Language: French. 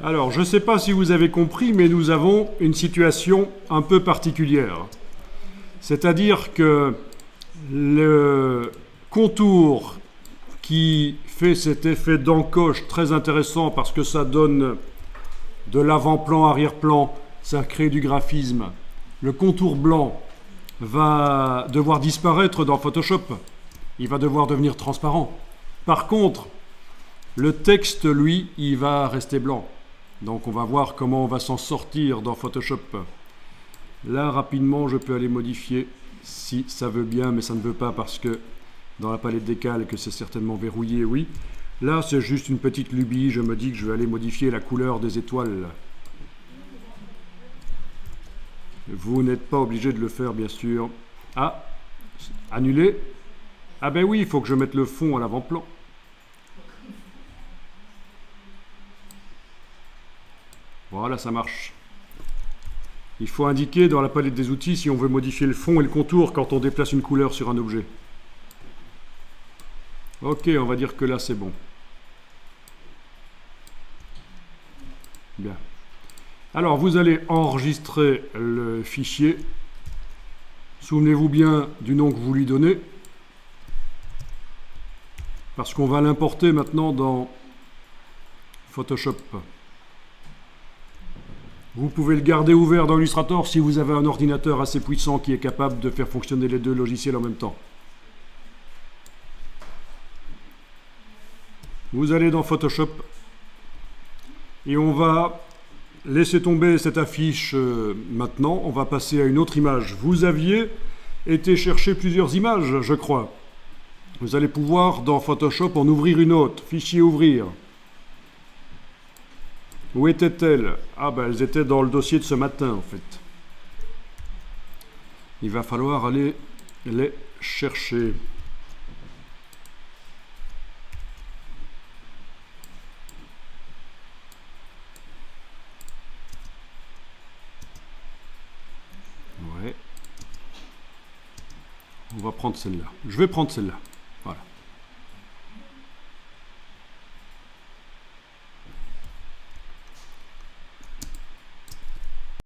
Alors, je ne sais pas si vous avez compris, mais nous avons une situation un peu particulière. C'est-à-dire que le contour qui fait cet effet d'encoche très intéressant parce que ça donne de l'avant-plan, arrière-plan, ça crée du graphisme. Le contour blanc va devoir disparaître dans Photoshop. Il va devoir devenir transparent. Par contre, le texte, lui, il va rester blanc. Donc on va voir comment on va s'en sortir dans Photoshop. Là, rapidement, je peux aller modifier si ça veut bien, mais ça ne veut pas parce que dans la palette des calques, c'est certainement verrouillé, oui. Là, c'est juste une petite lubie. Je me dis que je vais aller modifier la couleur des étoiles. Vous n'êtes pas obligé de le faire, bien sûr. Ah, annuler. Ah ben oui, il faut que je mette le fond à l'avant-plan. Voilà, ça marche. Il faut indiquer dans la palette des outils si on veut modifier le fond et le contour quand on déplace une couleur sur un objet. Ok, on va dire que là c'est bon. Bien. Alors vous allez enregistrer le fichier. Souvenez-vous bien du nom que vous lui donnez. Parce qu'on va l'importer maintenant dans Photoshop. Vous pouvez le garder ouvert dans Illustrator si vous avez un ordinateur assez puissant qui est capable de faire fonctionner les deux logiciels en même temps. Vous allez dans Photoshop et on va laisser tomber cette affiche maintenant. On va passer à une autre image. Vous aviez été chercher plusieurs images, je crois. Vous allez pouvoir dans Photoshop en ouvrir une autre. Fichier ouvrir. Où étaient-elles? Ah ben elles étaient dans le dossier de ce matin en fait. Il va falloir aller les chercher. Ouais. On va prendre celle-là. Je vais prendre celle-là.